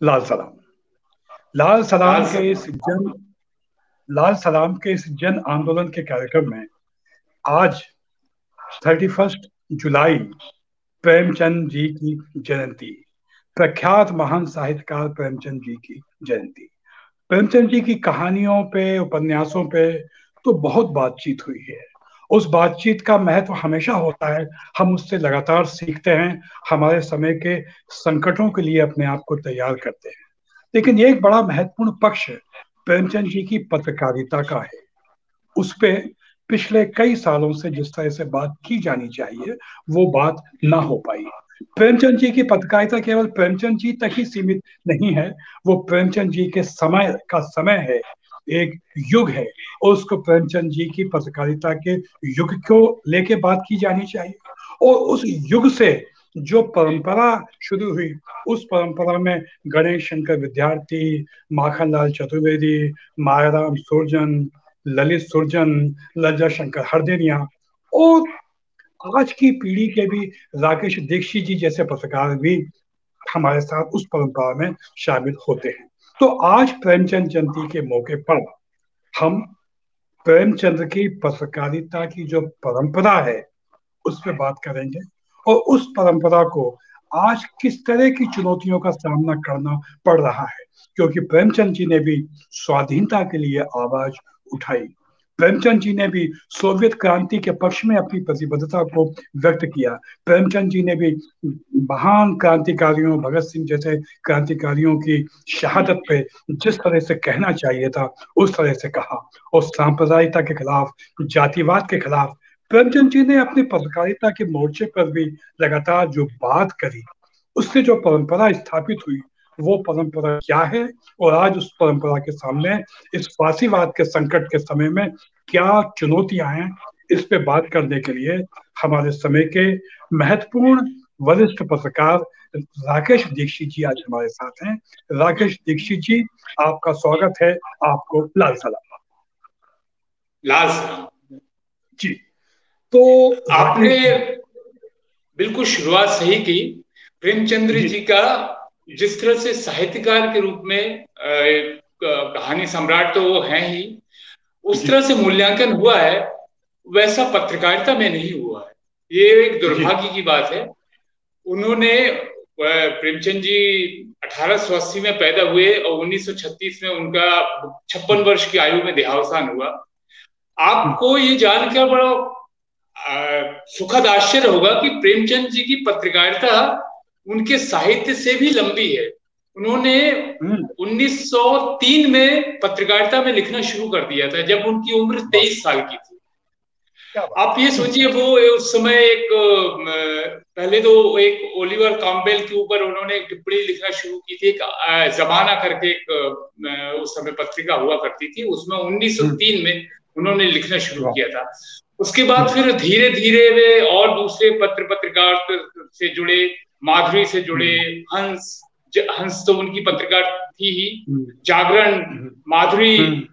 लाल सलाम। लाल लाल सलाम के सलाम। इस जन लाल सलाम के इस जन आंदोलन के कार्यक्रम में आज 31 जुलाई प्रेमचंद जी की जयंती, प्रख्यात महान साहित्यकार प्रेमचंद जी की जयंती। प्रेमचंद जी की कहानियों पे, उपन्यासों पे तो बहुत बातचीत हुई है। उस बातचीत का महत्व हमेशा होता है। हम उससे लगातार सीखते हैं, हमारे समय के संकटों के लिए अपने आप को तैयार करते हैं। लेकिन ये एक बड़ा महत्वपूर्ण पक्ष प्रेमचंद जी की पत्रकारिता का है। उस पे पिछले कई सालों से जिस तरह से बात की जानी चाहिए, वो बात ना हो पाई। प्रेमचंद जी की पत्रकारिता केवल प्रेमचंद जी तक ही सीमित नहीं है। वो प्रेमचंद जी के समय का समय है, एक युग है, और उसको प्रेमचंद जी की पत्रकारिता के युग को लेके बात की जानी चाहिए। और उस युग से जो परंपरा शुरू हुई, उस परंपरा में गणेश शंकर विद्यार्थी, माखनलाल चतुर्वेदी, मायाराम सुरजन, ललित सुरजन, लज्जा शंकर हरदेनिया, और आज की पीढ़ी के भी राकेश दीक्षित जी जैसे पत्रकार भी हमारे साथ उस परंपरा में शामिल होते हैं। तो आज प्रेमचंद जयंती के मौके पर हम प्रेमचंद की पत्रकारिता की जो परंपरा है उस पर बात करेंगे, और उस परंपरा को आज किस तरह की चुनौतियों का सामना करना पड़ रहा है। क्योंकि प्रेमचंद जी ने भी स्वाधीनता के लिए आवाज उठाई। प्रेमचंद जी ने भी सोवियत क्रांति के पक्ष में अपनी प्रतिबद्धता को व्यक्त किया। प्रेमचंद जी ने भी महान क्रांतिकारियों, भगत सिंह जैसे क्रांतिकारियों की शहादत पे जिस तरह से कहना चाहिए था उस तरह से कहा। और सांप्रदायिकता के खिलाफ, जातिवाद के खिलाफ प्रेमचंद जी ने अपनी पत्रकारिता के मोर्चे पर भी लगातार जो बात करी, उससे जो परंपरा स्थापित हुई, वो परंपरा क्या है, और आज उस परंपरा के सामने इस फांसीवाद के संकट के समय में क्या चुनौतियां हैं, इस पे बात करने के लिए हमारे समय के महत्वपूर्ण वरिष्ठ पत्रकार राकेश दीक्षित जी आज हमारे साथ हैं। राकेश दीक्षित जी, आपका स्वागत है। आपको लाल सलाम। लाल सलाम। जी। तो राकेश आपने जी। बिल्कुल शुरुआत सही की। प्रेमचंद्र जी। जी का जिस तरह से साहित्यकार के रूप में कहानी सम्राट तो वो हैं ही, उस जी। तरह से मूल्यांकन हुआ है, वैसा पत्रकारिता में नहीं हुआ है। ये एक जी। दुर्भाग्य की बात है। उन्होंने प्रेमचंद जी 1880 में पैदा हुए और 1936 में उनका 56 वर्ष की आयु में देहावसान हुआ। आपको ये जानकर बड़ा सुखद आश्चर्य होगा कि प्रेमचंद जी की पत्रकारिता उनके साहित्य से भी लंबी है। उन्होंने हम्म। 1903 में पत्रकारिता में लिखना शुरू कर दिया था, जब उनकी उम्र वाह, 23 साल की थी। क्या बात आप ये है। सोचिए, वो उस समय एक पहले तो एक ओलिवर कॉम्बेल के ऊपर उन्होंने एक टिप्पणी लिखना शुरू की थी। एक जमाना करके एक उस समय पत्रिका हुआ करती थी, उसमें 1903 में उन्होंने लिखना शुरू वाह। किया था। उसके बाद फिर धीरे धीरे वे और दूसरे पत्र पत्रिका से जुड़े, माधुरी से जुड़े, हम्म। हंस हंस तो उनकी पत्रिका थी ही, हम्म। जागरण, हम्म। माधुरी, हम्म। हम्म।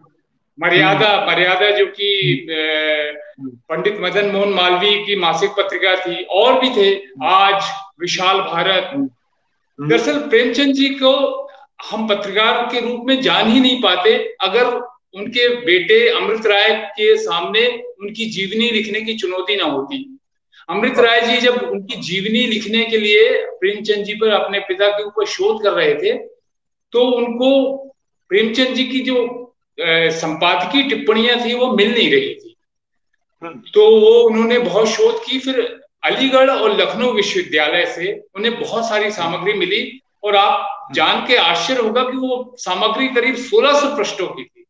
मर्यादा, मर्यादा जो कि हम्म। हम्म। पंडित मदन मोहन मालवीय की मासिक पत्रिका थी, और भी थे, आज, विशाल भारत। हम्म। हम्म। दरअसल प्रेमचंद जी को हम पत्रकार के रूप में जान ही नहीं पाते अगर उनके बेटे अमृत राय के सामने उनकी जीवनी लिखने की चुनौती ना होती। अमृत वाह। राय जी जब उनकी जीवनी लिखने के लिए प्रेमचंद जी पर अपने पिता के ऊपर शोध कर रहे थे, तो उनको प्रेमचंद जी की जो संपादकीय टिप्पणियां थी वो मिल नहीं रही थी। हम्म। तो वो उन्होंने बहुत शोध की, फिर अलीगढ़ और लखनऊ विश्वविद्यालय से उन्हें बहुत सारी सामग्री मिली। और आप जान के आश्चर्य होगा कि वो सामग्री करीब 1600 पृष्ठों की थी।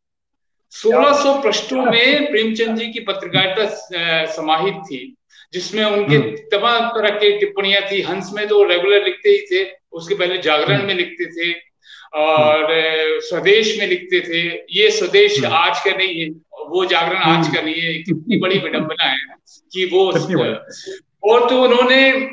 क्या बात 1600 पृष्ठों है। में प्रेमचंद जी की पत्रकारिता समाहित थी, जिसमें उनके हम्म। तमाम तरह की टिप्पणियां थी। हंस में तो रेगुलर लिखते ही थे, उसके पहले जागरण हम्म। में लिखते थे, हम्म। और स्वदेश में लिखते थे। ये स्वदेश हम्म। आज का नहीं है, वो जागरण आज का नहीं है। कितनी बड़ी विडंबना है कि वो। कितनी बड़ी। और तो उन्होंने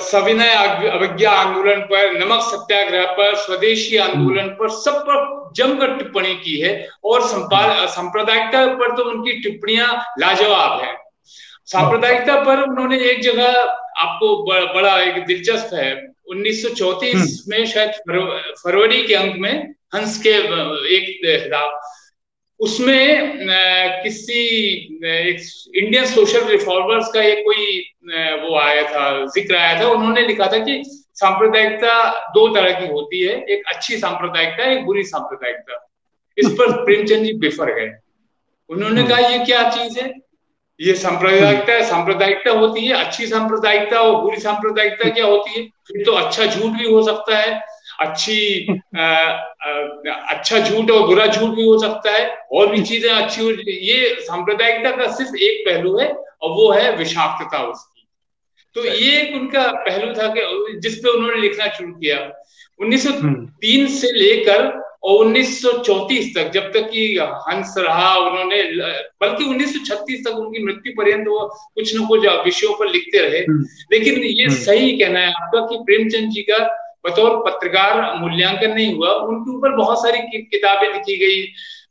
सविनय अवज्ञा आंदोलन पर, नमक सत्याग्रह पर, स्वदेशी हम्म। आंदोलन पर, सब पर जमकर टिप्पणी की है। और सांप्रदायिकता पर तो उनकी टिप्पणियां लाजवाब है। वाह वाह। सांप्रदायिकता पर उन्होंने एक जगह, आपको बड़ा एक दिलचस्प है, 1934 में शायद फरवरी के अंक में हंस के एक किताब, उसमें किसी एक इंडियन सोशल रिफॉर्मर्स का एक कोई वो आया था, जिक्र आया था। उन्होंने लिखा था कि सांप्रदायिकता दो तरह की होती है, एक अच्छी सांप्रदायिकता, एक बुरी सांप्रदायिकता। इस पर प्रेमचंद जी बिफर गए। उन्होंने कहा ये क्या चीज है, ये सांप्रदायिकता होती है, अच्छी सांप्रदायिकता और बुरी सांप्रदायिकता क्या होती है? फिर तो अच्छा झूठ भी हो सकता है, अच्छा झूठ और बुरा झूठ भी हो सकता है, और भी चीजें अच्छी हो। ये सांप्रदायिकता का सिर्फ एक पहलू है और वो है विषाक्तता उसकी। तो ये एक उनका पहलू था कि जिसपे उन्होंने लिखना शुरू किया 1903 से लेकर और 1934 तक, जब तक कि हंस रहा उन्होंने, बल्कि 1936 तक उनकी मृत्यु पर्यंत वो कुछ न कुछ विषयों पर लिखते रहे। लेकिन ये सही कहना है आपका कि प्रेमचंद जी का बतौर पत्रकार मूल्यांकन नहीं हुआ। उनके ऊपर बहुत सारी किताबें लिखी गई,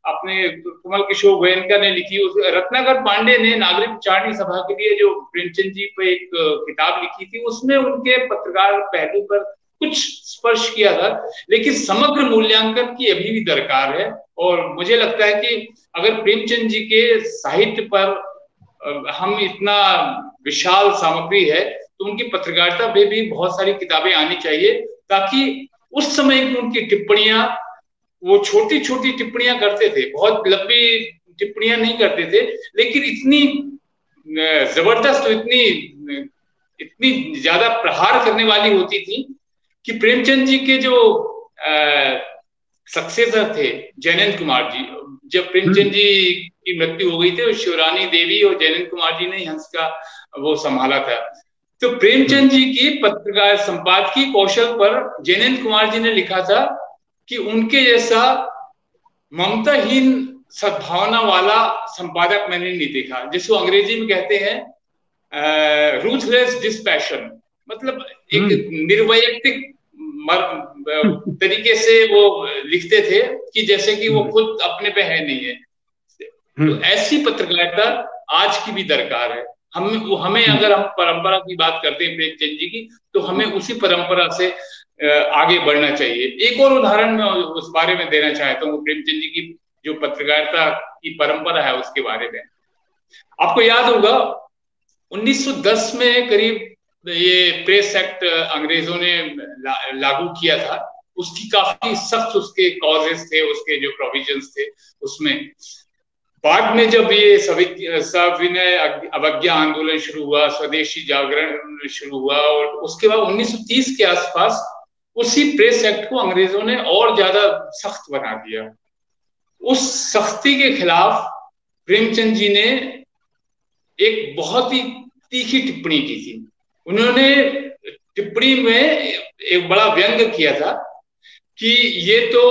अपने कमल किशोर गोयनका ने लिखी, रत्नाकर पांडे ने नागरिक विचारणी सभा के लिए जो प्रेमचंद जी पर एक किताब लिखी थी, उसमें उनके पत्रकार पहलू पर कुछ स्पर्श किया था। लेकिन समग्र मूल्यांकन की अभी भी दरकार है, और मुझे लगता है कि अगर प्रेमचंद जी के साहित्य पर हम इतना विशाल सामग्री है, तो उनकी पत्रकारिता पे भी बहुत सारी किताबें आनी चाहिए, ताकि उस समय की उनकी टिप्पणियां, वो छोटी छोटी टिप्पणियां करते थे, बहुत लंबी टिप्पणियां नहीं करते थे, लेकिन इतनी जबरदस्त, इतनी ज्यादा प्रहार करने वाली होती थी कि प्रेमचंद जी के जो सक्सेसर थे जैनेन्द्र कुमार जी, जब प्रेमचंद जी की मृत्यु हो गई थी, शिवरानी देवी और जैनेन्द्र कुमार जी ने हंस का वो संभाला था। तो प्रेमचंद जी की पत्रकार संपादकीय कौशल पर जैनेन्द्र कुमार जी ने लिखा था कि उनके जैसा ममताहीन सद्भावना वाला संपादक मैंने नहीं देखा, जिसको अंग्रेजी में कहते हैं रूथलेस डिस्पैशन, मतलब एक निर्वैयक्तिक तरीके से वो लिखते थे कि जैसे कि वो खुद अपने पे है नहीं है। तो ऐसी पत्रकारिता आज की भी दरकार है। हमें अगर हम परंपरा की बात करते हैं प्रेमचंद जी की, तो हमें उसी परंपरा से आगे बढ़ना चाहिए। एक और उदाहरण मैं उस बारे में देना चाहता हूँ, प्रेमचंद जी की जो पत्रकारिता की परंपरा है उसके बारे में। आपको याद होगा 1910 में करीब ये प्रेस एक्ट अंग्रेजों ने लागू किया था। उसकी काफी सख्त उसके क्लॉजेस थे, उसके जो प्रोविजंस थे उसमें। बाद में जब ये सविनय अवज्ञा आंदोलन शुरू हुआ, स्वदेशी जागरण शुरू हुआ, और उसके बाद 1930 के आसपास उसी प्रेस एक्ट को अंग्रेजों ने और ज्यादा सख्त बना दिया। उस सख्ती के खिलाफ प्रेमचंद जी ने एक बहुत ही तीखी टिप्पणी की थी। उन्होंने टिप्पणी में एक बड़ा व्यंग किया था कि ये तो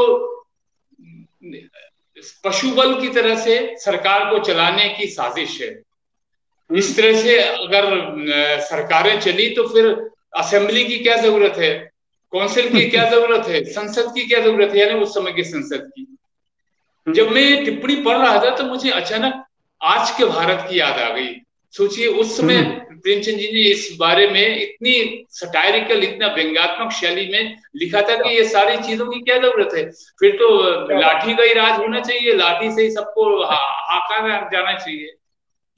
पशुबल की तरह से सरकार को चलाने की साजिश है। इस तरह से अगर सरकारें चली तो फिर असेंबली की क्या जरूरत है, काउंसिल की क्या जरूरत है, संसद की क्या जरूरत है, यानी उस समय की संसद की। जब मैं ये टिप्पणी पढ़ रहा था तो मुझे अचानक आज के भारत की याद आ गई। सोचिए उस समय प्रेमचंद जी ने इस बारे में इतनी सटायरिकल, इतना व्यंग्यात्मक शैली में लिखा था कि ये सारी चीजों की क्या जरूरत है, फिर तो लाठी का ही राज होना चाहिए, लाठी से ही सबको हाका जाना चाहिए।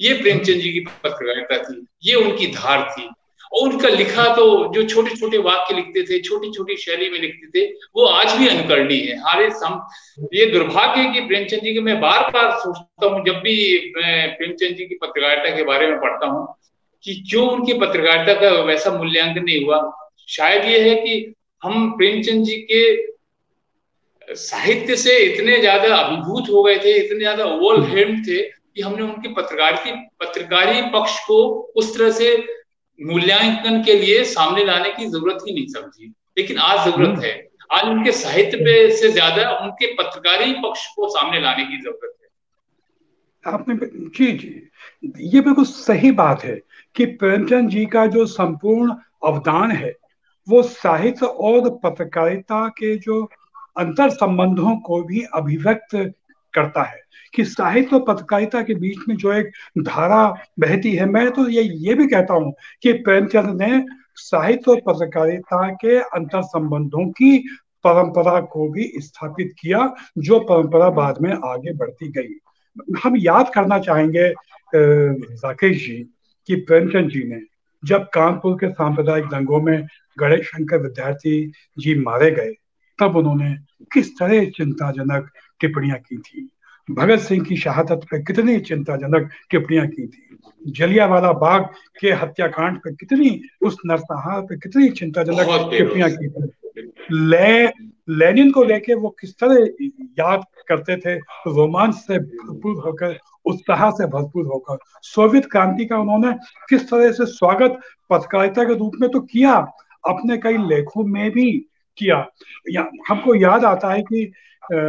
ये प्रेमचंद जी की पत्रकारिता थी, ये उनकी धार थी। और उनका लिखा तो जो छोटे छोटे वाक्य लिखते थे, छोटी छोटी शैली में लिखते थे, वो आज भी अनुकरणीय है। ये दुर्भाग्य है कि प्रेमचंद जी के, मैं बार बार सोचता हूँ जब भी मैं प्रेमचंद जी की पत्रकारिता के बारे में पढ़ता हूँ कि क्यों उनकी पत्रकारिता का वैसा मूल्यांकन नहीं हुआ। शायद ये है कि हम प्रेमचंद जी के साहित्य से इतने ज्यादा अभिभूत हो गए थे, इतने ज्यादा ओवरवेल्म्ड थे कि हमने उनके पत्रकारी पक्ष को उस तरह से मूल्यांकन के लिए सामने लाने की जरूरत ही नहीं समझी। लेकिन आज जरूरत है, आज उनके साहित्य पे से ज्यादा उनके पत्रकारी पक्ष को सामने लाने की जरूरत है। आपने जी, ये बिल्कुल सही बात है कि प्रेमचंद जी का जो संपूर्ण अवदान है वो साहित्य और पत्रकारिता के जो अंतर संबंधों को भी अभिव्यक्त करता है, कि साहित्य और पत्रकारिता के बीच में जो एक धारा बहती है। मैं तो ये भी कहता हूँ कि प्रेमचंद ने साहित्य और पत्रकारिता के अंतर संबंधों की परंपरा को भी स्थापित किया, जो परंपरा बाद में आगे बढ़ती गई। हम याद करना चाहेंगे राकेश जी कि प्रेमचंद जी ने जब कानपुर के सांप्रदायिक दंगों में गणेश शंकर विद्यार्थी जी मारे गए, तब उन्होंने किस तरह चिंताजनक टिप्पणियां की थी। भगत सिंह की शहादत पे कितनी चिंताजनक टिप्पणियां की थी। जलियांवाला बाग के हत्याकांड पे कितनी, उस नरसंहार पे कितनी चिंताजनक बहुत टिप्पणियां बेरोस। की थी। ले लेनिन को लेके वो किस तरह याद करते थे, रोमांच से भरपूर होकर, उत्साह से भरपूर होकर। सोवियत क्रांति का उन्होंने किस तरह से स्वागत पत्रकारिता के रूप में तो किया, अपने कई लेखों में भी किया। हमको याद आता है कि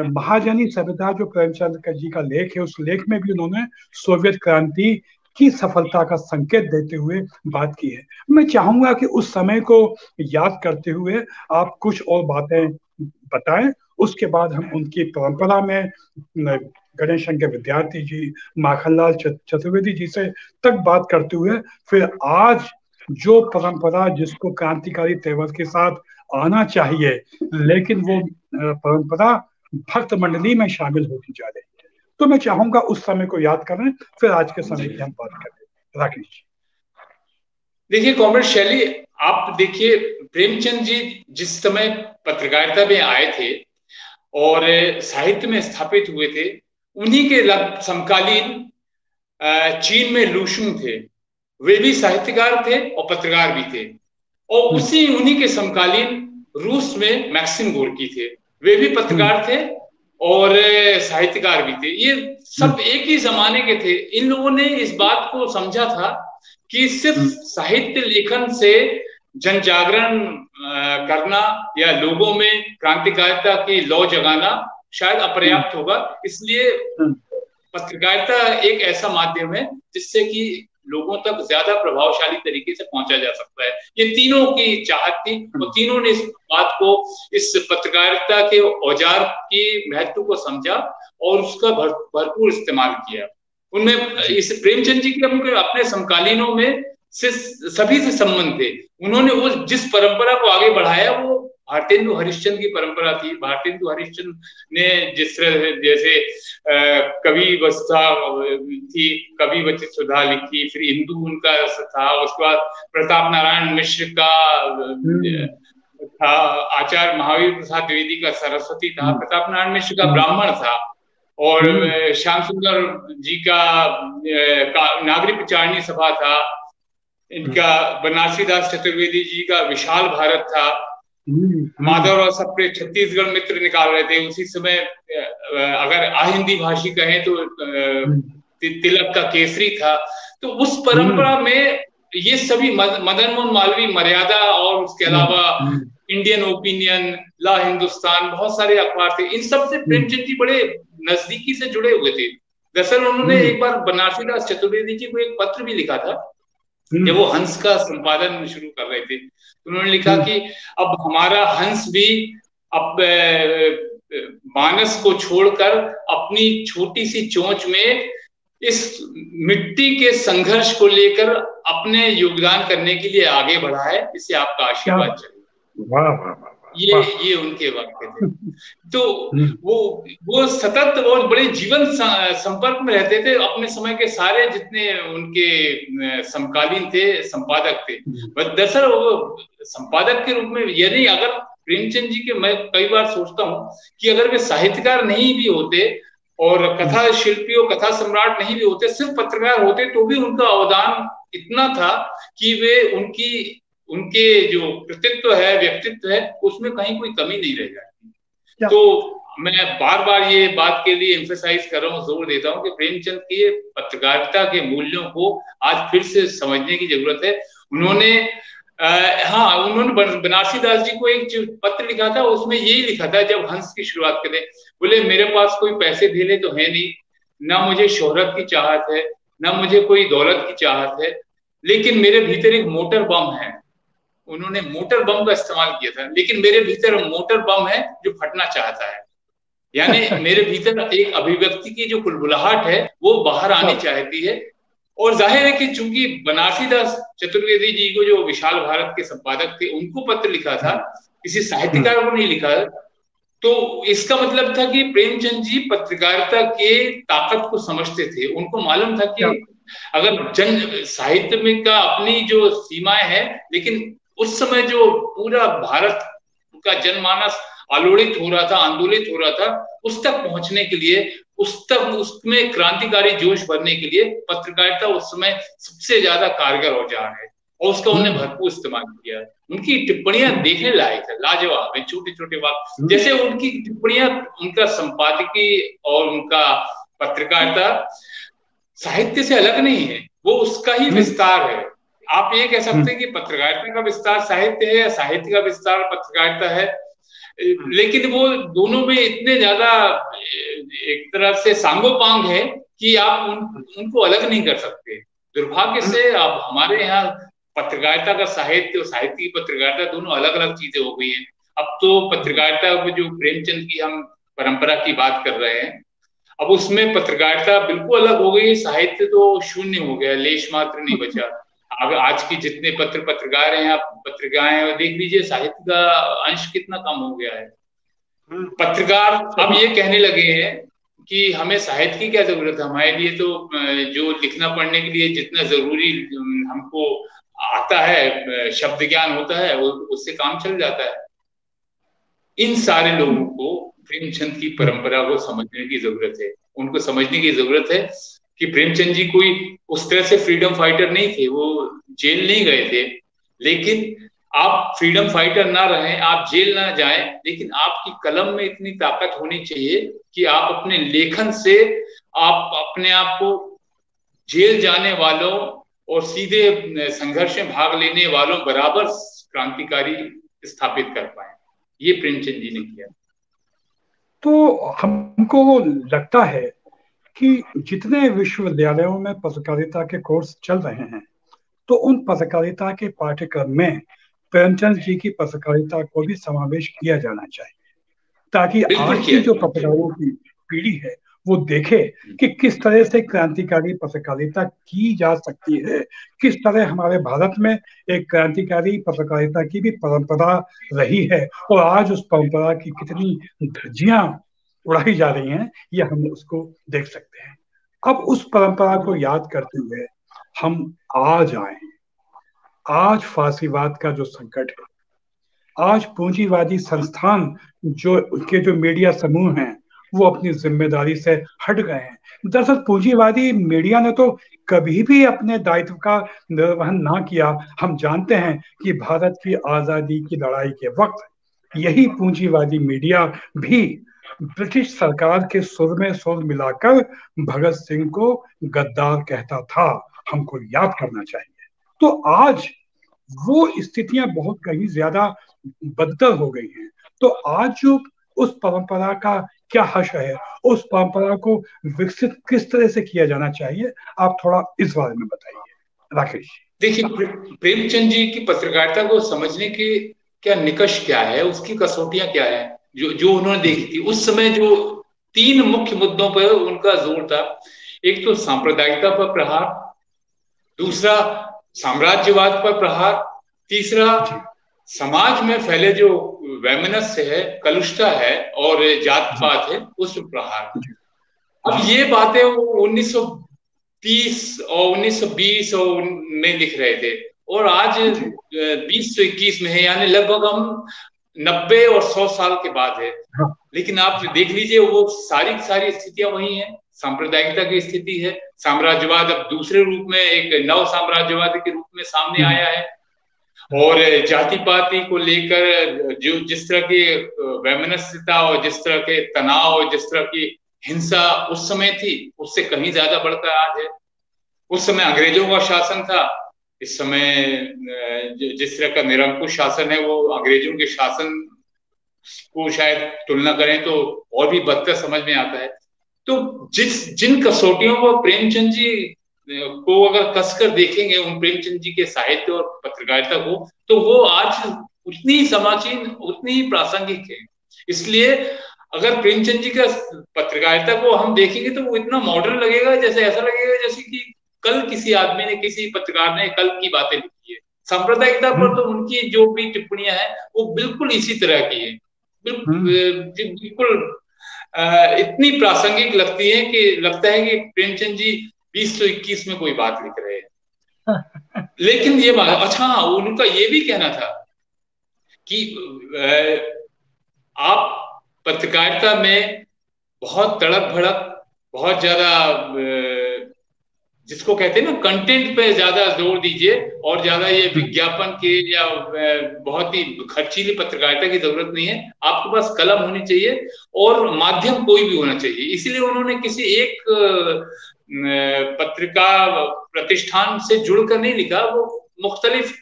महाजनी सभ्यता जो प्रेमचंद जी का लेख है, उस लेख में भी उन्होंने सोवियत क्रांति की सफलता का संकेत देते हुए बात की है। मैं चाहूंगा कि उस समय को याद करते हुए आप कुछ और बातें बताएं, उसके बाद हम उनकी परंपरा में गणेश के विद्यार्थी जी, माखनलाल चतुर्वेदी जी से तक बात करते हुए फिर आज जो परंपरा जिसको क्रांतिकारी तेवर के साथ आना चाहिए, लेकिन वो परंपरा भक्त मंडली में शामिल होती जा रही है। तो मैं चाहूंगा उस समय को याद करें, फिर आज के समय की हम बात करें। राकेश जी। देखिए कॉमरेड शैली, आप देखिए प्रेमचंद जी जिस समय पत्रकारिता में आए थे और साहित्य में स्थापित हुए थे, उन्हीं के समकालीन चीन में लूशुंग थे। वे भी साहित्यकार थे और पत्रकार भी थे। और उन्हीं के समकालीन रूस में मैक्सिम गोर्की थे। वे भी पत्रकार थे और साहित्यकार भी थे। ये सब एक ही जमाने के थे। इन लोगों ने इस बात को समझा था कि सिर्फ साहित्य लेखन से जन जागरण करना या लोगों में क्रांतिकारिता की लौ जगाना शायद अपर्याप्त होगा। इसलिए पत्रकारिता एक ऐसा माध्यम है जिससे कि लोगों तक ज्यादा प्रभावशाली तरीके से पहुंचा जा सकता है। ये तीनों की चाहत थी और तीनों ने इस बात को, इस पत्रकारिता के औजार की महत्व को समझा और उसका भरपूर इस्तेमाल किया। उनमें इस प्रेमचंद जी के अपने समकालीनों में से सभी से संबंध थे। उन्होंने वो जिस परंपरा को आगे बढ़ाया वो भारतेंदु हरिश्चंद्र की परंपरा थी। भारतेंदु हरिश्चंद्र ने जिस तरह जैसे कवि वस्ता थी, कवि वचित सुधा लिखी, फिर हिंदू उनका था, उसके बाद प्रताप नारायण मिश्र का था, आचार्य महावीर प्रसाद द्विवेदी का सरस्वती था, प्रताप नारायण मिश्र का ब्राह्मण था, और श्याम सुंदर जी का नागरिक विचारणी सभा था, इनका बनारसी दास चतुर्वेदी जी का विशाल भारत था, माधवराव सप्रे छत्तीसगढ़ मित्र निकाल रहे थे उसी समय। अगर अहिंदी भाषी कहें तो तिलक का केसरी था। तो उस परंपरा में ये सभी मदन मोहन मालवीय मर्यादा और उसके अलावा इंडियन ओपिनियन, ला हिंदुस्तान, बहुत सारे अखबार थे। इन सब से प्रेमचंद जी बड़े नजदीकी से जुड़े हुए थे। दरअसल उन्होंने एक बार बनारसी दास चतुर्वेदी जी को एक पत्र भी लिखा था जब वो हंस का संपादन शुरू कर रहे थे। उन्होंने लिखा कि अब हमारा हंस भी अब मानस को छोड़कर अपनी छोटी सी चोंच में इस मिट्टी के संघर्ष को लेकर अपने योगदान करने के लिए आगे बढ़ा है। इससे आपका आशीर्वाद चाहिए। वाह वाह वाह। ये उनके वाक्य थे। तो वो सतत और बड़े जीवन संपर्क में रहते थे। अपने समय के सारे जितने उनके समकालीन थे संपादक थे। दरअसल वो संपादक के रूप में, यानी अगर प्रेमचंद जी के, मैं कई बार सोचता हूँ कि अगर वे साहित्यकार नहीं भी होते और कथा शिल्पी और कथा सम्राट नहीं भी होते, सिर्फ पत्रकार होते, तो भी उनका अवदान इतना था कि वे उनके जो कृतित्व है, व्यक्तित्व है, उसमें कहीं कोई कमी नहीं रह जाती। तो मैं बार बार ये बात के लिए एम्फेसाइज कर रहा हूँ, जोर देता हूँ कि प्रेमचंद की पत्रकारिता के मूल्यों को आज फिर से समझने की जरूरत है। उन्होंने बनारसी दास जी को एक पत्र लिखा था, उसमें यही लिखा था जब हंस की शुरुआत करें, बोले मेरे पास कोई पैसे धेले तो है नहीं, ना मुझे शोहरत की चाहत है, ना मुझे कोई दौलत की चाहत है, लेकिन मेरे भीतर एक मोटर बम है। उन्होंने मोटर बम का इस्तेमाल किया था, लेकिन मेरे भीतर मोटर बम है जो फटना चाहता है। यानी मेरे भीतर एक अभिव्यक्ति की जो कुलबुलाहट है वो बाहर आनी चाहती है। और जाहिर है कि चूंकि बनारसी दास चतुर्वेदी जी को, जो विशाल भारत के संपादक थे, उनको पत्र लिखा था, किसी साहित्यकार को नहीं लिखा, तो इसका मतलब था कि प्रेमचंद जी पत्रकारिता के ताकत को समझते थे। उनको मालूम था कि क्या? अगर जन साहित्य में का अपनी जो सीमाएं हैं, लेकिन उस समय जो पूरा भारत का जनमानस आलोड़ित हो रहा था, आंदोलित हो रहा था, उस तक पहुंचने के लिए, उस तक उसमें क्रांतिकारी जोश भरने के लिए पत्रकारिता उस समय सबसे ज्यादा कारगर औजार है, और उसका उन्होंने भरपूर इस्तेमाल किया। उनकी टिप्पणियां देखने लायक है, लाजवाब है, छोटे छोटे वाक्य, जैसे उनकी टिप्पणियां, उनका संपादकीय और उनका पत्रकारिता साहित्य से अलग नहीं है, वो उसका ही विस्तार है। आप ये कह सकते हैं कि पत्रकारिता का विस्तार साहित्य है, या साहित्य का विस्तार पत्रकारिता है, लेकिन वो दोनों में इतने ज्यादा एक तरह से सांगोपांग है कि आप उनको अलग नहीं कर सकते। दुर्भाग्य से अब हमारे यहाँ पत्रकारिता का साहित्य और साहित्य की पत्रकारिता दोनों अलग अलग चीजें हो गई हैं। अब तो पत्रकारिता में जो प्रेमचंद की हम परंपरा की बात कर रहे हैं, अब उसमें पत्रकारिता बिल्कुल अलग हो गई, साहित्य तो शून्य हो गया, लेश मात्र नहीं बचा। अब आज की जितने पत्रकार हैं, आप पत्रिकाएं देख लीजिए, साहित्य का अंश कितना कम हो गया है। पत्रकार अब ये कहने लगे हैं कि हमें साहित्य की क्या जरूरत है, हमारे लिए तो जो लिखना पढ़ने के लिए जितना जरूरी हमको आता है, शब्द ज्ञान होता है, उससे काम चल जाता है। इन सारे लोगों को प्रेमचंद की परंपरा को समझने की जरूरत है। उनको समझने की जरूरत है कि प्रेमचंद जी कोई उस तरह से फ्रीडम फाइटर नहीं थे, वो जेल नहीं गए थे, लेकिन आप फ्रीडम फाइटर ना रहें, आप जेल ना जाएं, लेकिन आपकी कलम में इतनी ताकत होनी चाहिए कि आप अपने लेखन से आप अपने आप को जेल जाने वालों और सीधे संघर्ष में भाग लेने वालों बराबर क्रांतिकारी स्थापित कर पाए। ये प्रेमचंद जी ने किया। तो हमको लगता है कि जितने विश्वविद्यालयों में पत्रकारिता के कोर्स चल रहे हैं, तो उन पत्रकारिता के पाठ्यक्रम में प्रेमचंद जी की पत्रकारिता को भी समावेश किया जाना चाहिए, ताकि बिल्कुल आज की किया। जो पत्रकारों की पीढ़ी है वो देखे कि किस तरह से क्रांतिकारी पत्रकारिता की जा सकती है, किस तरह हमारे भारत में एक क्रांतिकारी पत्रकारिता की भी परंपरा रही है, और आज उस परंपरा की कितनी धज्जियां उड़ाई जा रही हैं, ये हम उसको देख सकते हैं। अब उस परंपरा को याद करते हुए हम आज आए हैं। आज फांसीवाद का जो संकट है, आज पूंजीवादी संस्थान, जो उनके जो मीडिया समूह हैं, वो अपनी जिम्मेदारी से हट गए हैं। दरअसल पूंजीवादी मीडिया ने तो कभी भी अपने दायित्व का निर्वहन ना किया। हम जानते हैं कि भारत की आजादी की लड़ाई के वक्त यही पूंजीवादी मीडिया भी ब्रिटिश सरकार के सुर में सुर मिलाकर भगत सिंह को गद्दार कहता था। हमको याद करना चाहिए। तो आज वो स्थितियां बहुत कहीं ज्यादा बदतर हो गई हैं। तो आज जो उस परंपरा का क्या हश है, उस परंपरा को विकसित किस तरह से किया जाना चाहिए, आप थोड़ा इस बारे में बताइए राकेश। देखिए, प्रेमचंद जी की पत्रकारिता को समझने के क्या निकष क्या है, उसकी कसौटियां क्या है, जो जो उन्होंने देखी थी उस समय, जो तीन मुख्य मुद्दों पर उनका जोर था। एक तो सांप्रदायिकता पर प्रहार, दूसरा साम्राज्यवाद पर प्रहार, तीसरा समाज में फैले जो वैमनस्य है, कलुषता है और जात पात है, उस पर प्रहार। अब ये बातें 1930 और 1920 और में लिख रहे थे, और आज 2021 में है, यानी लगभग हम 90 और 100 साल के बाद है। लेकिन आप देख लीजिए, वो सारी सारी स्थितियां वही हैं। सांप्रदायिकता की स्थिति है, साम्राज्यवाद अब दूसरे रूप में, एक नव साम्राज्यवाद के रूप में सामने आया है, और जाति पाति को लेकर जो जिस तरह की वैमनस्यता और जिस तरह के तनाव और जिस तरह की हिंसा उस समय थी, उससे कहीं ज्यादा बढ़कर आज है। उस समय अंग्रेजों का शासन था, इस समय जिस तरह का निरंकुश शासन है, वो अंग्रेजों के शासन को शायद तुलना करें तो और भी बदतर समझ में आता है। तो जिन कसौटियों को प्रेमचंद जी को अगर कसकर देखेंगे, उन प्रेमचंद जी के साहित्य और पत्रकारिता को, तो वो आज उतनी ही समाचीन, उतनी ही प्रासंगिक है। इसलिए अगर प्रेमचंद जी का पत्रकारिता को हम देखेंगे तो वो इतना मॉडर्न लगेगा, जैसे ऐसा लगेगा जैसे कि कल किसी आदमी ने, किसी पत्रकार ने कल की बातें लिखी है। सांप्रदायिकता पर तो उनकी जो भी टिप्पणियां हैं वो बिल्कुल इसी तरह की है, बिल्कुल इतनी प्रासंगिक लगती है कि लगता है कि प्रेमचंद जी 2021 में कोई बात लिख रहे हैं। लेकिन ये बात, अच्छा हाँ, उनका ये भी कहना था कि आप पत्रकारिता में बहुत तड़क भड़क, बहुत ज्यादा जिसको कहते हैं ना कंटेंट पे ज्यादा जोर दीजिए, और ज्यादा ये विज्ञापन के या बहुत ही खर्चीली पत्रकारिता की जरूरत नहीं है। आपके पास कलम होनी चाहिए और माध्यम कोई भी होना चाहिए। इसीलिए उन्होंने किसी एक पत्रिका प्रतिष्ठान से जुड़कर नहीं लिखा, वो मुख्तलिफ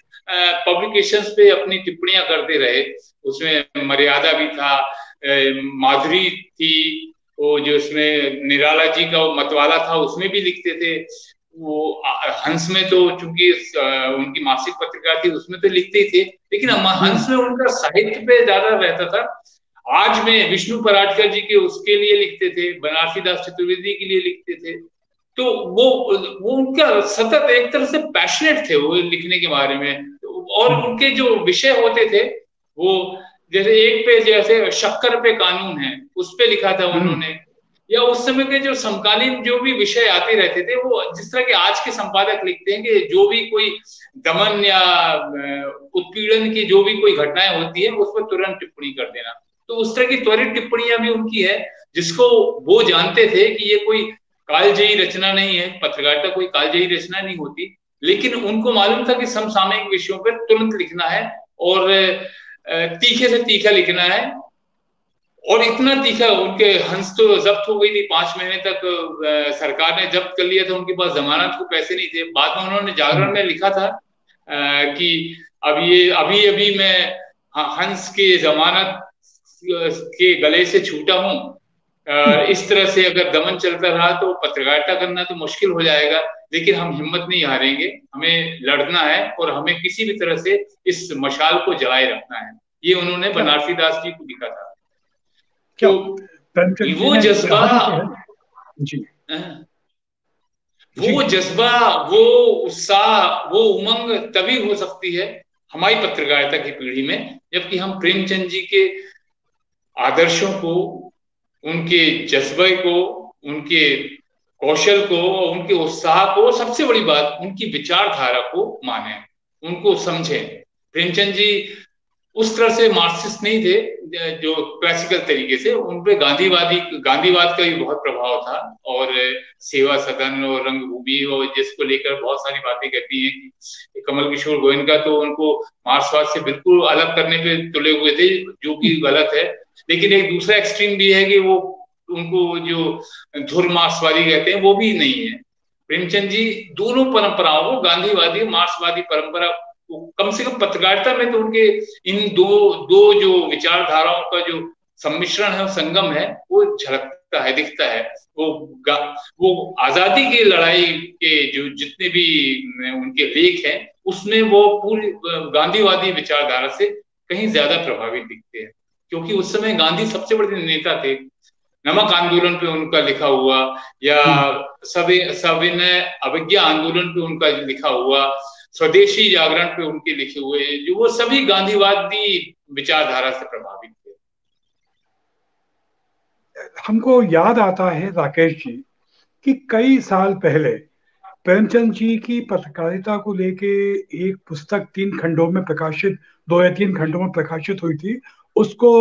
पब्लिकेशंस पे अपनी टिप्पणियां करते रहे। उसमें मर्यादा भी था, माधुरी थी, वो जो उसमें निराला जी का मतवाला था उसमें भी लिखते थे। वो हंस में तो चूंकि उनकी मासिक पत्रिका थी उसमें तो लिखते ही थे, लेकिन हंस में उनका साहित्य पे ज्यादा रहता था। आज में विष्णु पराडकर जी के उसके लिए लिखते थे, बनारसी दास चतुर्वेदी के लिए लिखते थे। तो वो उनका सतत एक तरह से पैशनेट थे वो लिखने के बारे में। और उनके जो विषय होते थे वो, जैसे एक पे जैसे शक्कर पे कानून है, उस पे लिखा था उन्होंने, या उस समय के जो समकालीन जो भी विषय आते रहते थे, वो जिस तरह के आज के संपादक लिखते हैं कि जो भी कोई दमन या उत्पीड़न की जो भी कोई घटनाएं होती है उस पर तुरंत टिप्पणी कर देना। तो उस तरह की त्वरित टिप्पणियां भी उनकी है, जिसको वो जानते थे कि ये कोई कालजयी रचना नहीं है, पत्रकारिता कोई कालजयी रचना नहीं होती, लेकिन उनको मालूम था कि समसामयिक विषयों पर तुरंत लिखना है और तीखे से तीखा लिखना है। और इतना तीखा, उनके हंस तो जब्त हो गई थी, 5 महीने तक सरकार ने जब्त कर लिया था, उनके पास जमानत को पैसे नहीं थे। बाद में उन्होंने जागरण में लिखा था कि अभी अभी मैं हंस के जमानत के गले से छूटा हूं। इस तरह से अगर दमन चलता रहा तो पत्रकारिता करना तो मुश्किल हो जाएगा, लेकिन हम हिम्मत नहीं हारेंगे, हमें लड़ना है और हमें किसी भी तरह से इस मशाल को जलाए रखना है। ये उन्होंने बनारसी दास जी को लिखा था। तो वो जज्बा, जी, वो जज्बा, वो उत्साह, वो उमंग तभी हो सकती है हमारी पत्रकारिता की पीढ़ी में, जबकि हम प्रेमचंद जी के आदर्शों को, उनके जज्बे को, उनके कौशल को, उनके उत्साह को, सबसे बड़ी बात उनकी विचारधारा को माने, उनको समझें। प्रेमचंद जी उस तरह से मार्क्सिस्ट नहीं थे जो क्लासिकल तरीके से, उनपे गांधीवाद का भी बहुत प्रभाव था, और सेवा सदन और रंगभूमि और जिसको लेकर बहुत सारी बातें कहती हैं कि कमल किशोर गोयनका तो उनको मार्क्सवाद से बिल्कुल अलग करने पे तुले हुए थे, जो कि गलत है। लेकिन एक दूसरा एक्सट्रीम भी है कि वो उनको जो धुर मार्क्सवादी कहते हैं वो भी नहीं है। प्रेमचंद जी दोनों परंपराओं को, गांधीवादी मार्क्सवादी परंपरा, कम से कम पत्रकारिता में तो उनके इन दो जो विचारधाराओं का जो सम्मिश्रण है, संगम है, वो झलकता है, दिखता है। वो आजादी की लड़ाई के जो जितने भी उनके लेख हैं उसमें वो पूरी गांधीवादी विचारधारा से कहीं ज्यादा प्रभावित दिखते हैं, क्योंकि उस समय गांधी सबसे बड़े नेता थे। नमक आंदोलन पे उनका लिखा हुआ, या सविनय अवज्ञा आंदोलन पे उनका लिखा हुआ, स्वदेशी जागरण पे उनके लिखे हुए, जो वो सभी गांधीवादी विचारधारा से प्रभावित थे। हमको याद आता है राकेश जी कि कई साल पहले प्रेमचंद जी की पत्रकारिता को लेके एक पुस्तक 3 खंडों में प्रकाशित, 2 या 3 खंडों में प्रकाशित हुई थी। उसको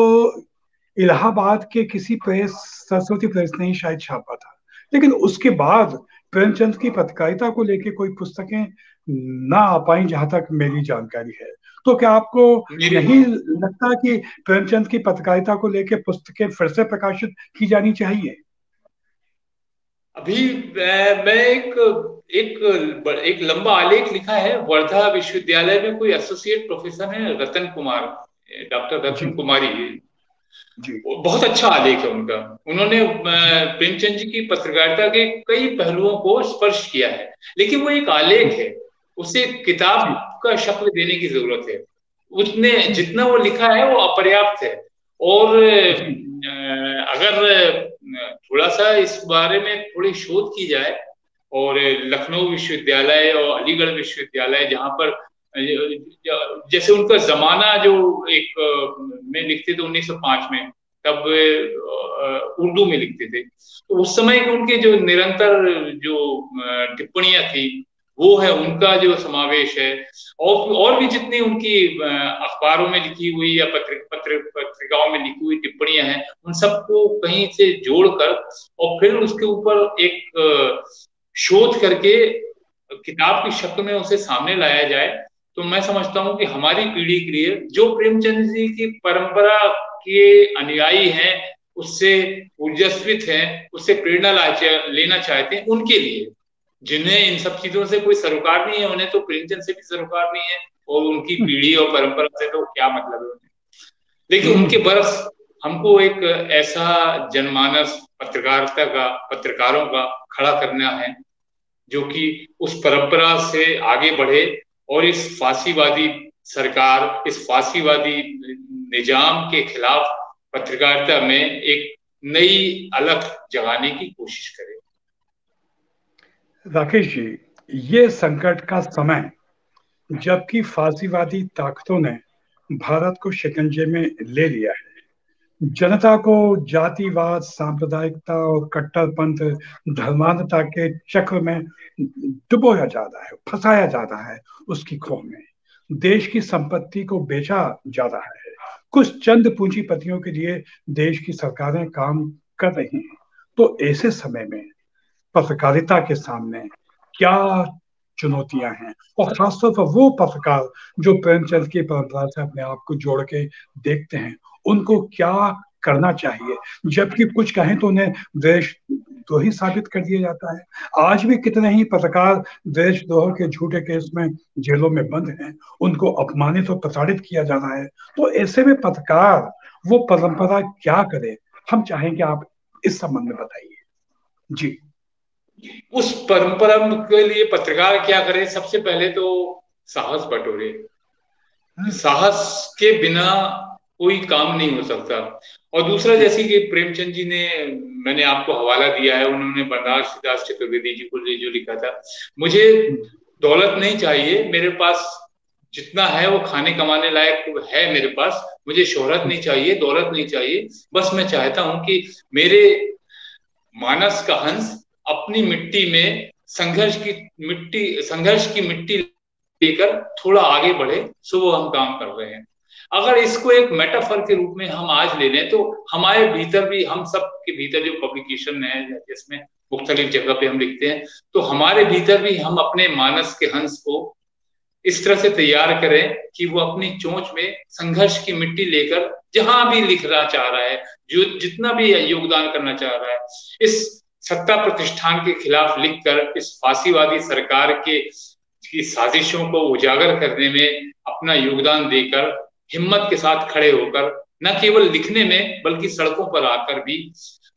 इलाहाबाद के किसी प्रेस, सरस्वती प्रेस ने ही शायद छापा था। लेकिन उसके बाद प्रेमचंद की पत्रकारिता को लेके कोई पुस्तकें ना आ पाई, जहां तक मेरी जानकारी है। तो क्या आपको नहीं लगता कि प्रेमचंद की पत्रकारिता को लेके पुस्तकें फिर से प्रकाशित की जानी चाहिए? अभी मैं एक लंबा आलेख लिखा है, वर्धा विश्वविद्यालय में कोई एसोसिएट प्रोफेसर है रतन कुमार, डॉक्टर रतन कुमारी, बहुत अच्छा आलेख है उनका। उन्होंने प्रेमचंद जी की पत्रकारिता के कई पहलुओं को स्पर्श किया है, लेकिन वो एक आलेख है, उसे किताब का शक्ल देने की जरूरत है। उसने जितना वो लिखा है वो अपर्याप्त है, और अगर थोड़ा सा इस बारे में थोड़ी शोध की जाए और लखनऊ विश्वविद्यालय और अलीगढ़ विश्वविद्यालय, जहाँ पर जैसे उनका जमाना जो एक में लिखते थे 1905 में, तब उर्दू में लिखते थे, तो उस समय के उनके जो निरंतर जो टिप्पणियां थी, वो है उनका जो समावेश है। और भी जितनी उनकी अखबारों में लिखी हुई या पत्रिकाओं में लिखी हुई टिप्पणियां हैं, उन सबको कहीं से जोड़कर और फिर उसके ऊपर एक शोध करके किताब की शक्ल में उसे सामने लाया जाए, तो मैं समझता हूं कि हमारी पीढ़ी के लिए, जो प्रेमचंद जी की परंपरा के अनुयायी हैं, उससे ऊर्जास्वित हैं, उससे प्रेरणा लेना चाहते हैं, उनके लिए, जिन्हें इन सब चीजों से कोई सरोकार नहीं है, उन्हें तो प्रेमचंद से भी सरोकार नहीं है, और उनकी पीढ़ी और परंपरा से तो क्या मतलब है उन्हें। लेकिन उनके बरस हमको एक ऐसा जनमानस पत्रकारिता का, पत्रकारों का खड़ा करना है जो कि उस परंपरा से आगे बढ़े और इस फांसीवादी सरकार, इस फांसीवादी निजाम के खिलाफ पत्रकारिता में एक नई अलख जगाने की कोशिश करे। राकेश जी, ये संकट का समय, जबकि फांसीवादी ताकतों ने भारत को शिकंजे में ले लिया है, जनता को जातिवाद, सांप्रदायिकता और कट्टरपंथ, धर्मांधता के चक्र में डुबोया जा रहा है, फंसाया जा रहा है, उसकी खोह में देश की संपत्ति को बेचा जा रहा है, कुछ चंद पूंजीपतियों के लिए देश की सरकारें काम कर रही हैं। तो ऐसे समय में पत्रकारिता के सामने क्या चुनौतियां हैं, और खासतौर पर वो पत्रकार जो प्रेमचंद की परंपरा से अपने आप को जोड़ के देखते हैं, उनको क्या करना चाहिए? जबकि कुछ कहें तो उन्हें देशद्रोही साबित कर दिया जाता है। आज भी कितने ही पत्रकार देशद्रोह के झूठे केस में जेलों में बंद हैं, उनको अपमानित और प्रताड़ित किया जा रहा है। तो ऐसे में पत्रकार वो परंपरा क्या करे? हम चाहेंगे आप इस संबंध में बताइए जी। उस परंपरा के लिए पत्रकार क्या करे? सबसे पहले तो साहस बटोरे। साहस के बिना कोई काम नहीं हो सकता। और दूसरा, जैसे कि प्रेमचंद जी ने, मैंने आपको हवाला दिया है, उन्होंने बनारस दास चतुर्वेदी जी को जो लिखा था, मुझे दौलत नहीं चाहिए, मेरे पास जितना है वो खाने कमाने लायक है मेरे पास, मुझे शोहरत नहीं चाहिए, दौलत नहीं चाहिए, बस मैं चाहता हूं कि मेरे मानस का हंस अपनी मिट्टी में संघर्ष की मिट्टी लेकर थोड़ा आगे बढ़े, सो वो हम काम कर रहे हैं। अगर इसको एक मेटाफर के रूप में हम आज ले लें, तो हमारे भीतर भी, हम सब के भीतर जो पब्लिकेशन है जिसमें मुख्तलिफ जगह पे हम लिखते हैं, तो हमारे भीतर भी हम अपने मानस के हंस को इस तरह से तैयार करें कि वो अपनी चोंच में संघर्ष की मिट्टी लेकर जहां भी लिखना चाह रहा है, जो जितना भी योगदान करना चाह रहा है, इस सत्ता प्रतिष्ठान के खिलाफ लिखकर इस फांसीवादी सरकार के की साजिशों को उजागर करने में अपना योगदान देकर, हिम्मत के साथ खड़े होकर, न केवल लिखने में बल्कि सड़कों पर आकर भी,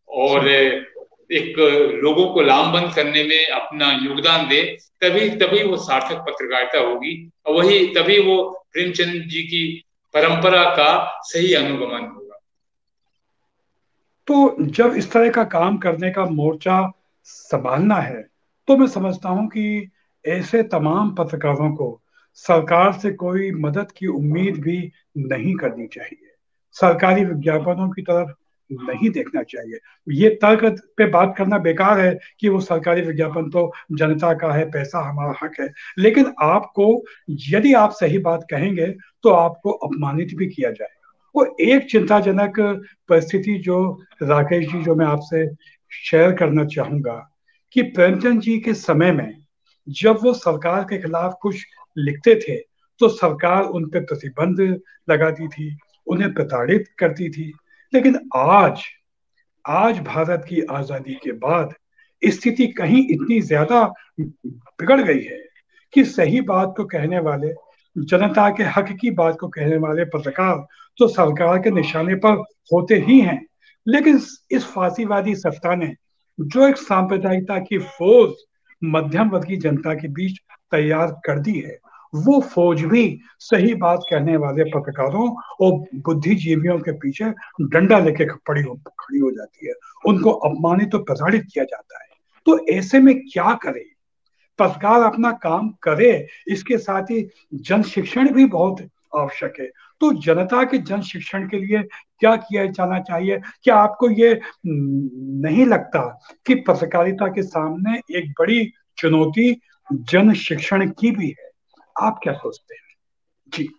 और एक लोगों को लामबंद करने में अपना योगदान दे, तभी वो सार्थक पत्रकारिता होगी, और वही तभी वो प्रेमचंद जी की परंपरा का सही अनुगमन होगा। तो जब इस तरह का काम करने का मोर्चा संभालना है, तो मैं समझता हूं कि ऐसे तमाम पत्रकारों को सरकार से कोई मदद की उम्मीद भी नहीं करनी चाहिए, सरकारी विज्ञापनों की तरफ नहीं देखना चाहिए। ये तर्क पे बात करना बेकार है कि वो सरकारी विज्ञापन तो जनता का है, पैसा हमारा हक है, लेकिन आपको, यदि आप सही बात कहेंगे तो आपको अपमानित भी किया जाएगा। वो एक चिंताजनक परिस्थिति जो, राकेश जी, जो मैं आपसे शेयर करना चाहूंगा, कि प्रेमचंद जी के समय में जब वो सरकार के खिलाफ कुछ लिखते थे, तो सरकार उन पर प्रतिबंध लगाती थी, उन्हें प्रताड़ित करती थी। लेकिन आज आज भारत की आजादी के बाद स्थिति कहीं इतनी ज्यादा बिगड़ गई है कि सही बात को कहने वाले, जनता के हक की बात को कहने वाले पत्रकार तो सरकार के निशाने पर होते ही हैं, लेकिन इस फांसीवादी सत्ता ने जो एक सांप्रदायिकता की फौज मध्यम वर्गीय जनता के बीच तैयार कर दी है, वो फौज भी सही बात कहने वाले पत्रकारों और बुद्धिजीवियों के पीछे डंडा लेके खड़ी हो जाती है, उनको अपमानित तो प्रताड़ित किया जाता है। तो ऐसे में क्या करे? पत्रकार अपना काम करे, इसके साथ ही जन शिक्षण भी बहुत आवश्यक है। तो जनता के जन शिक्षण के लिए क्या किया जाना चाहिए? क्या आपको ये नहीं लगता कि पत्रकारिता के सामने एक बड़ी चुनौती जन शिक्षण की भी है? आप क्या सोचते हैं? जी।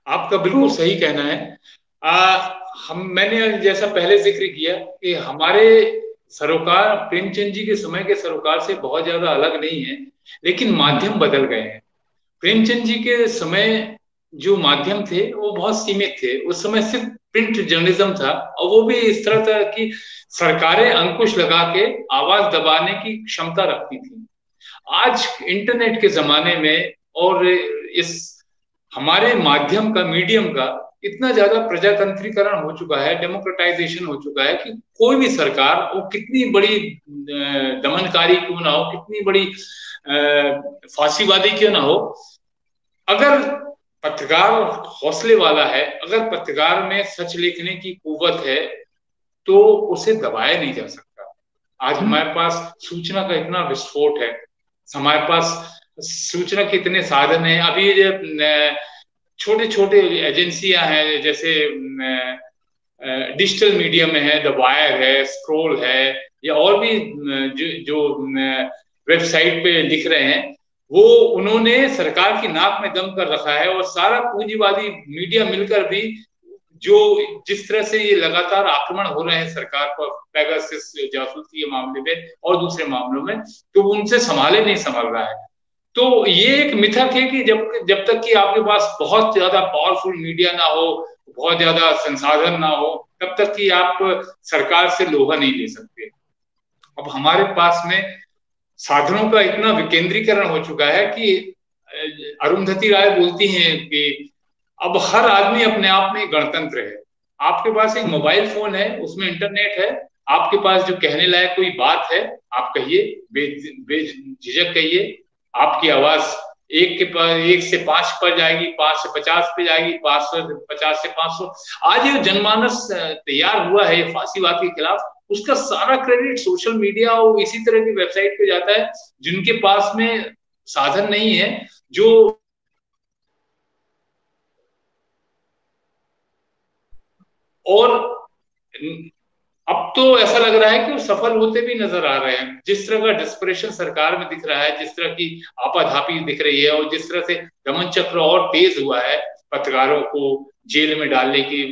आपका तो बिल्कुल सही कहना है। मैंने जैसा पहले जिक्र किया कि हमारे सरोकार प्रेमचंद जी के समय के सरोकार से बहुत ज्यादा अलग नहीं है, लेकिन माध्यम बदल गए हैं। प्रेमचंद जी के समय जो माध्यम थे वो बहुत सीमित थे। उस समय सिर्फ प्रिंट जर्नलिज्म था, और वो भी इस तरह था कि सरकारें अंकुश लगा के आवाज दबाने की क्षमता रखती थी। आज इंटरनेट के जमाने में और इस हमारे माध्यम का, मीडियम का इतना ज्यादा प्रजातंत्रीकरण हो चुका है, डेमोक्रेटाइजेशन हो चुका है कि कोई भी सरकार वो कितनी बड़ी दमनकारी क्यों ना हो, कितनी बड़ी फांसीवादी क्यों ना हो, अगर पत्रकार हौसले वाला है, अगर पत्रकार में सच लिखने की कुवत है, तो उसे दबाया नहीं जा सकता। आज हमारे पास सूचना का इतना विस्फोट है, हमारे पास सूचना के इतने साधन हैं। अभी छोटे छोटे एजेंसियां हैं, जैसे डिजिटल मीडिया में है, द वायर है, स्क्रोल है, या और भी जो वेबसाइट पे लिख रहे हैं, वो उन्होंने सरकार की नाक में दम कर रखा है। और सारा पूंजीवादी मीडिया मिलकर भी जो जिस तरह से ये लगातार आक्रमण हो रहे हैं सरकार पर, पेगासस जासूसी के मामले में और दूसरे मामलों में, तो उनसे संभाले नहीं संभल रहा है। तो ये एक मिथक है कि जब जब तक कि आपके पास बहुत ज्यादा पावरफुल मीडिया ना हो, बहुत ज्यादा संसाधन ना हो, तब तक कि आप सरकार से लोहा नहीं ले सकते। अब हमारे पास में साधनों का इतना विकेंद्रीकरण हो चुका है कि अरुंधति राय बोलती हैं कि अब हर आदमी अपने आप में गणतंत्र है। आपके पास एक मोबाइल फोन है, उसमें इंटरनेट है, आपके पास जो कहने लायक कोई बात है, आप कहिए, बेझिझक कहिए। आपकी आवाज एक के पास 1 से 5 पर जाएगी, 5 से 50 पे जाएगी, 50 से 500। आज ये जनमानस तैयार हुआ है फांसीवाद के खिलाफ, उसका सारा क्रेडिट सोशल मीडिया और इसी तरह की वेबसाइट पे जाता है जिनके पास में साधन नहीं है, जो और अब तो ऐसा लग रहा है कि वो सफल होते भी नजर आ रहे हैं। जिस तरह का डिस्परेशन सरकार में दिख रहा है, जिस तरह की आपाधापी दिख रही है, और जिस तरह से दमन चक्र और तेज हुआ है, पत्रकारों को जेल में डालने की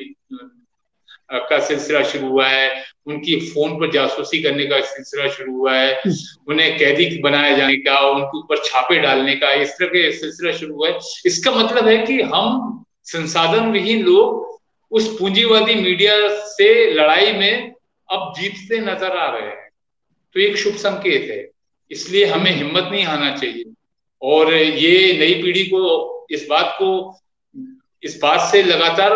का सिलसिला शुरू हुआ है, उनकी फोन पर जासूसी करने का सिलसिला शुरू हुआ है, उन्हें कैदी बनाए जाने का, उनके ऊपर छापे डालने का, इस तरह के सिलसिला शुरू हुआ है। इसका मतलब है कि हम संसाधन विहीन लोग उस पूंजीवादी मीडिया से लड़ाई में अब जीतते नजर आ रहे हैं। तो एक शुभ संकेत है। इसलिए हमें हिम्मत नहीं हारना चाहिए, और ये नई पीढ़ी को इस बात से लगातार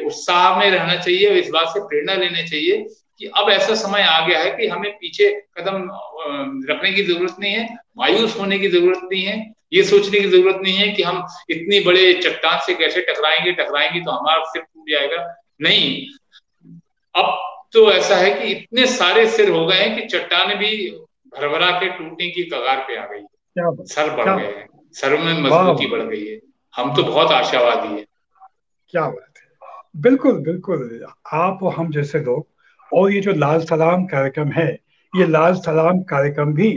उत्साह में रहना चाहिए, और इस बात से प्रेरणा लेनी चाहिए कि अब ऐसा समय आ गया है कि हमें पीछे कदम रखने की जरूरत नहीं है, मायूस होने की जरूरत नहीं है, ये सोचने की जरूरत नहीं है कि हम इतनी बड़े चट्टान से कैसे टकराएंगे टकराएंगे तो हमारा सिर टूट जाएगा। नहीं, अब तो ऐसा है कि इतने सारे सिर हो गए हैं कि चट्टान भी भरभरा के टूटने की कगार पे आ गई है, सर बढ़ गए हैं, सर में मजबूती बढ़ गई है। हम तो बहुत आशावादी है। क्या बात है! बिल्कुल बिल्कुल। आप और हम जैसे लोग, और ये जो लाल सलाम कार्यक्रम है, ये लाल सलाम कार्यक्रम भी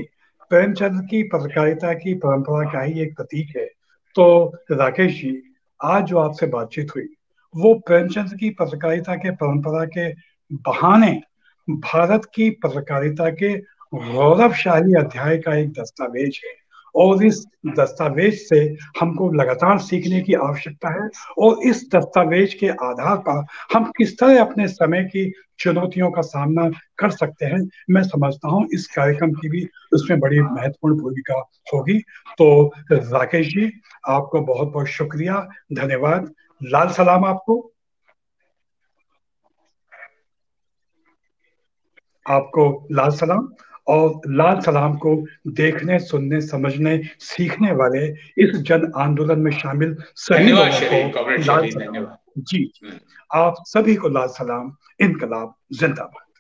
प्रेमचंद की पत्रकारिता की परंपरा का ही एक प्रतीक है। तो राकेश जी, आज जो आपसे बातचीत हुई, वो प्रेमचंद की पत्रकारिता के परंपरा के बहाने भारत की पत्रकारिता के गौरवशाली अध्याय का एक दस्तावेज है। और इस दस्तावेज से हमको लगातार सीखने की आवश्यकता है। और इस दस्तावेज के आधार पर हम किस तरह अपने समय की चुनौतियों का सामना कर सकते हैं, मैं समझता हूँ इस कार्यक्रम की भी उसमें बड़ी महत्वपूर्ण भूमिका होगी। तो राकेश जी, आपको बहुत बहुत शुक्रिया, धन्यवाद। लाल सलाम आपको। आपको लाल सलाम। और लाल सलाम को देखने, सुनने, समझने, सीखने वाले इस जन आंदोलन में शामिल सभी धन्यवाद लोगों शरीफ, को कॉमरेड लाल शरीफ, सलाम। धन्यवाद। जी, आप सभी को लाल सलाम। इनकलाब जिंदाबाद।